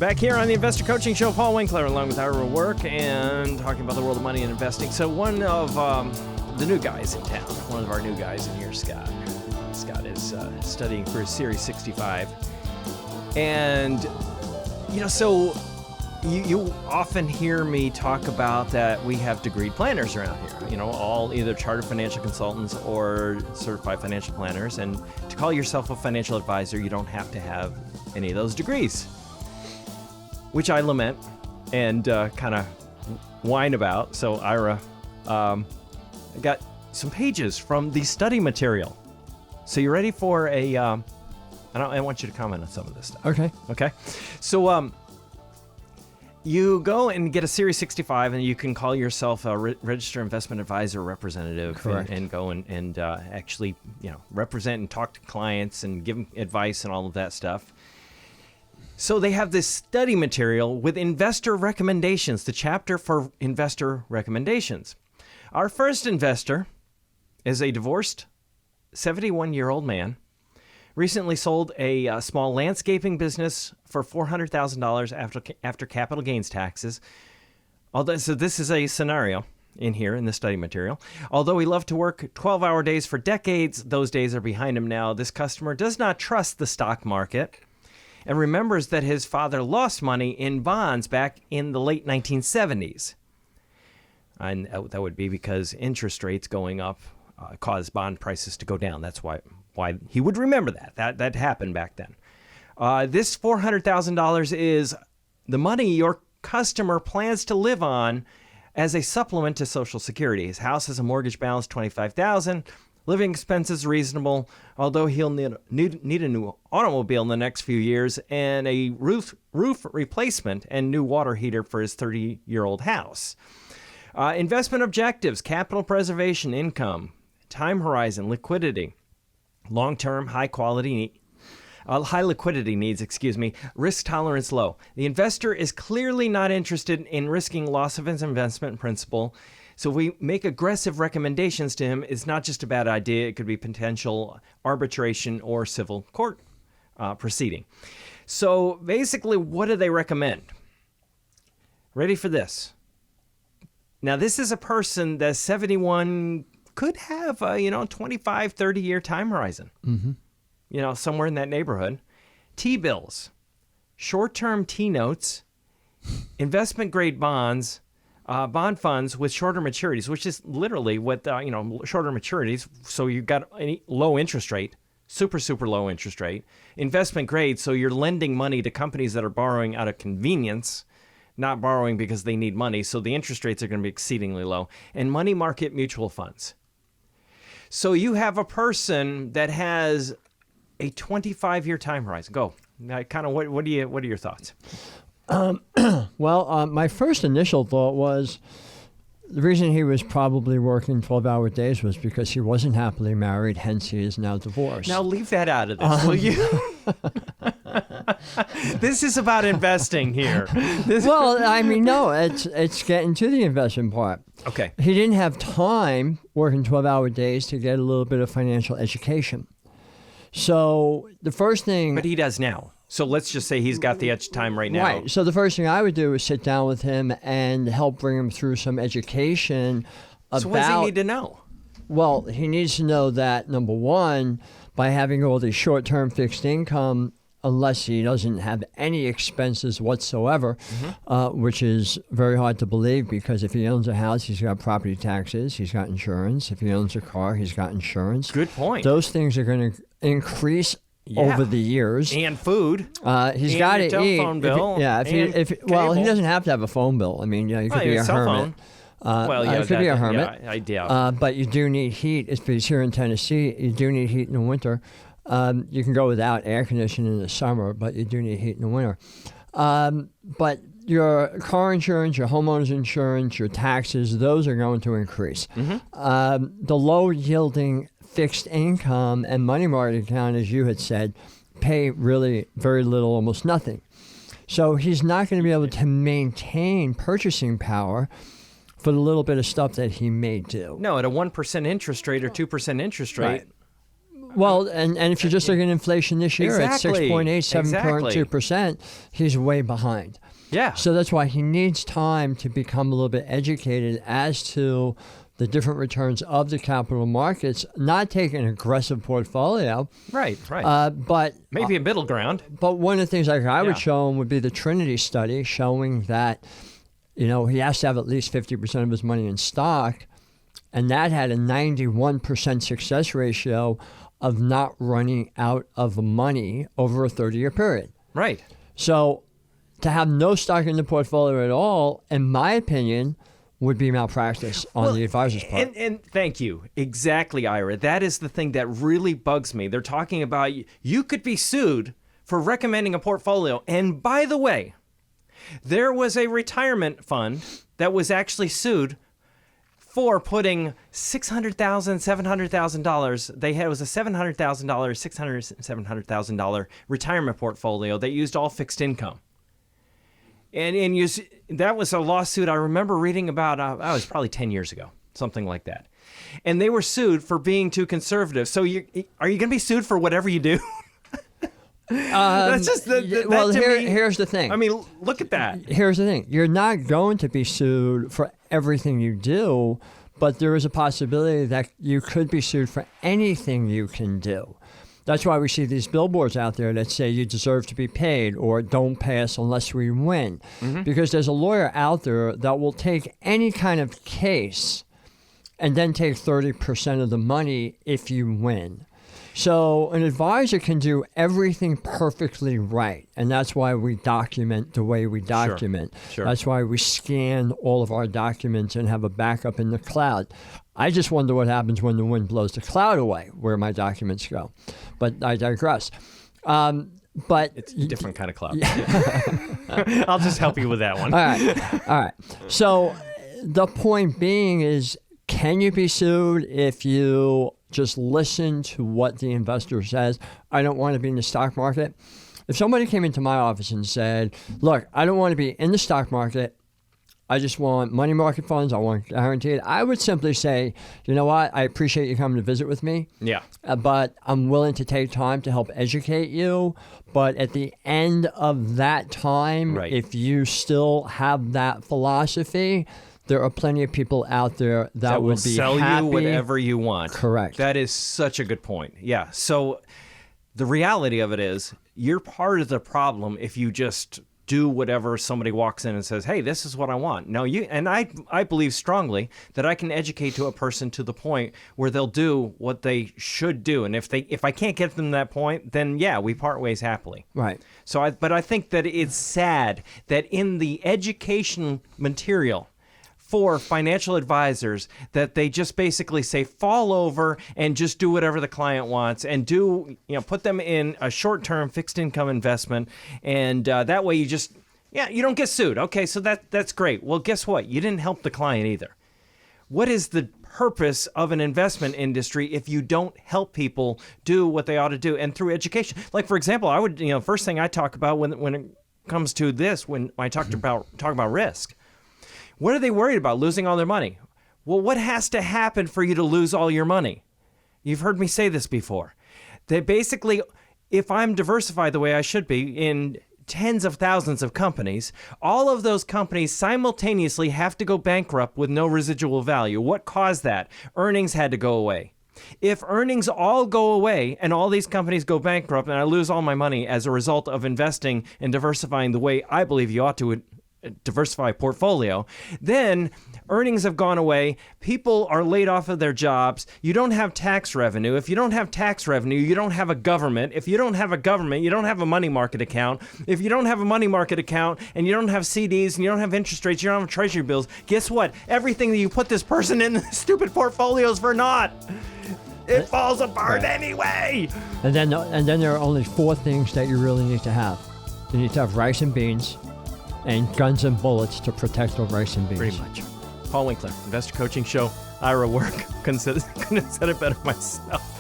Back here on the Investor Coaching Show, Paul Winkler along with Ira Work and talking about the world of money and investing. So one of the new guys in town, one of our new guys in here, Scott. Scott is studying for his Series 65. And, so you often hear me talk about that we have degreed planners around here, all either chartered financial consultants or certified financial planners. And to call yourself a financial advisor, you don't have to have any of those degrees, which I lament and kind of whine about. So, Ira, I got some pages from the study material. So you ready for I want you to comment on some of this stuff. Okay. So you go and get a Series 65, and you can call yourself a registered investment advisor representative. Correct. And go and actually, represent and talk to clients and give them advice and all of that stuff. So they have this study material with investor recommendations, the chapter for investor recommendations. Our first investor is a divorced 71-year-old man, recently sold a small landscaping business for $400,000 after capital gains taxes. So this is a scenario in here in the study material. Although he loved to work 12-hour days for decades, those days are behind him now. This customer does not trust the stock market and remembers that his father lost money in bonds back in the late 1970s. And that would be because interest rates going up caused bond prices to go down. That's why he would remember that. That happened back then. This $400,000 is the money your customer plans to live on as a supplement to Social Security. His house has a mortgage balance, $25,000. Living expenses reasonable, although he'll need a new automobile in the next few years and a roof replacement and new water heater for his 30-year-old house. Investment objectives: capital preservation, income, time horizon, liquidity, long-term, high liquidity needs, risk tolerance low. The investor is clearly not interested in risking loss of his investment principal. So if we make aggressive recommendations to him, it's not just a bad idea. It could be potential arbitration or civil court proceeding. So basically, what do they recommend? Ready for this? Now, this is a person that's 71, could have a 25, 30-year time horizon. Mm-hmm. Somewhere in that neighborhood. T-bills, short-term T-notes, investment-grade bonds, bond funds with shorter maturities, which is literally what, shorter maturities. So you've got any low interest rate, super low interest rate, investment grade. So you're lending money to companies that are borrowing out of convenience, not borrowing because they need money. So the interest rates are going to be exceedingly low, and money market mutual funds. So you have a person that has a 25-year time horizon. Go. Kind of what are your thoughts? Well, my first initial thought was the reason he was probably working 12-hour days was because he wasn't happily married, hence he is now divorced. Now leave that out of this, will you? This is about investing here. No, it's getting to the investment part. Okay. He didn't have time working 12-hour days to get a little bit of financial education. So the first thing... But he does now. So let's just say he's got the edge time right now. Right. So the first thing I would do is sit down with him and help bring him through some education about... So what does he need to know? Well, he needs to know that, number one, by having all the short-term fixed income, unless he doesn't have any expenses whatsoever, which is very hard to believe because if he owns a house, he's got property taxes, he's got insurance. If he owns a car, he's got insurance. Good point. Those things are going to increase over the years. And food. He's got to eat. Telephone bill. He doesn't have to have a phone bill. I mean, you could be a hermit. It could be a hermit. Yeah, I doubt. But you do need heat. If he's here in Tennessee, you do need heat in the winter. You can go without air conditioning in the summer, but you do need heat in the winter. But your car insurance, your homeowner's insurance, your taxes, those are going to increase. The low-yielding fixed income and money market account, as you had said, pay really very little, almost nothing. So he's not going to be able to maintain purchasing power for the little bit of stuff that he may do. No, at a 1% interest rate or 2% interest rate. Right. Well, and if you're just looking at inflation this year Exactly. at 6.8, 7.2%, he's way behind. Yeah. So that's why he needs time to become a little bit educated as to the different returns of the capital markets, not take an aggressive portfolio. Right. But Maybe a middle ground. But one of the things like I Yeah. would show him would be the Trinity study showing that, he has to have at least 50% of his money in stock. And that had a 91% success ratio of not running out of money over a 30-year period. Right. So to have no stock in the portfolio at all, in my opinion, would be malpractice on the advisor's part. And thank you. Exactly, Ira. That is the thing that really bugs me. They're talking about you could be sued for recommending a portfolio. And by the way, there was a retirement fund that was actually sued for putting $600,000, $700,000. It was a $700,000, $700,000 retirement portfolio that used all fixed income. And that was a lawsuit I remember reading about, was probably 10 years ago, something like that. And they were sued for being too conservative. So are you going to be sued for whatever you do? That's just here's the thing. I mean, look at that. Here's the thing. You're not going to be sued for everything you do, but there is a possibility that you could be sued for anything you can do. That's why we see these billboards out there that say you deserve to be paid or don't pay us unless we win. Mm-hmm. Because there's a lawyer out there that will take any kind of case and then take 30% of the money if you win. So an advisor can do everything perfectly right, and that's why we document the way we document. Sure. That's why we scan all of our documents and have a backup in the cloud. I just wonder what happens when the wind blows the cloud away, where my documents go. But I digress. But it's a different kind of cloud. Yeah. I'll just help you with that one. All right. So the point being is, can you be sued if you just listen to what the investor says? I don't want to be in the stock market. If somebody came into my office and said, look, I don't want to be in the stock market, I just want money market funds, I want guaranteed, I would simply say, you know what, I appreciate you coming to visit with me. Yeah. But I'm willing to take time to help educate you. But at the end of that time, if you still have that philosophy, there are plenty of people out there that would be sell happy. You whatever you want. Correct. That is such a good point. Yeah. So the reality of it is, you're part of the problem if you just do whatever somebody walks in and says, hey, this is what I want. No, I believe strongly that I can educate to a person to the point where they'll do what they should do. And if I can't get them to that point, then yeah, we part ways happily. Right. But I think that it's sad that in the education material for financial advisors, that they just basically say fall over and just do whatever the client wants and put them in a short-term fixed income investment, and that way you don't get sued. Okay, so that's great. Well, guess what? You didn't help the client either. What is the purpose of an investment industry if you don't help people do what they ought to do? And through education, like for example, I would first thing I talk about when it comes to this, when I talk about risk. What are they worried about? Losing all their money. Well, what has to happen for you to lose all your money? You've heard me say this before. They basically, if I'm diversified the way I should be in tens of thousands of companies, all of those companies simultaneously have to go bankrupt with no residual value. What caused that? Earnings had to go away. If earnings all go away and all these companies go bankrupt and I lose all my money as a result of investing and diversifying the way I believe you ought to diversify portfolio, then earnings have gone away. People are laid off of their jobs. You don't have tax revenue. If you don't have tax revenue, you don't have a government. If you don't have a government, you don't have a money market account. If you don't have a money market account and you don't have CDs and you don't have interest rates, you don't have treasury bills, guess what? Everything that you put this person in the stupid portfolios for naught. It falls apart anyway. And then there are only 4 things that you really need to have. You need to have rice and beans, and guns and bullets to protect the rice and beans. Pretty much. Paul Winkler, Investor Coaching Show, Ira Work. Couldn't have said it better myself.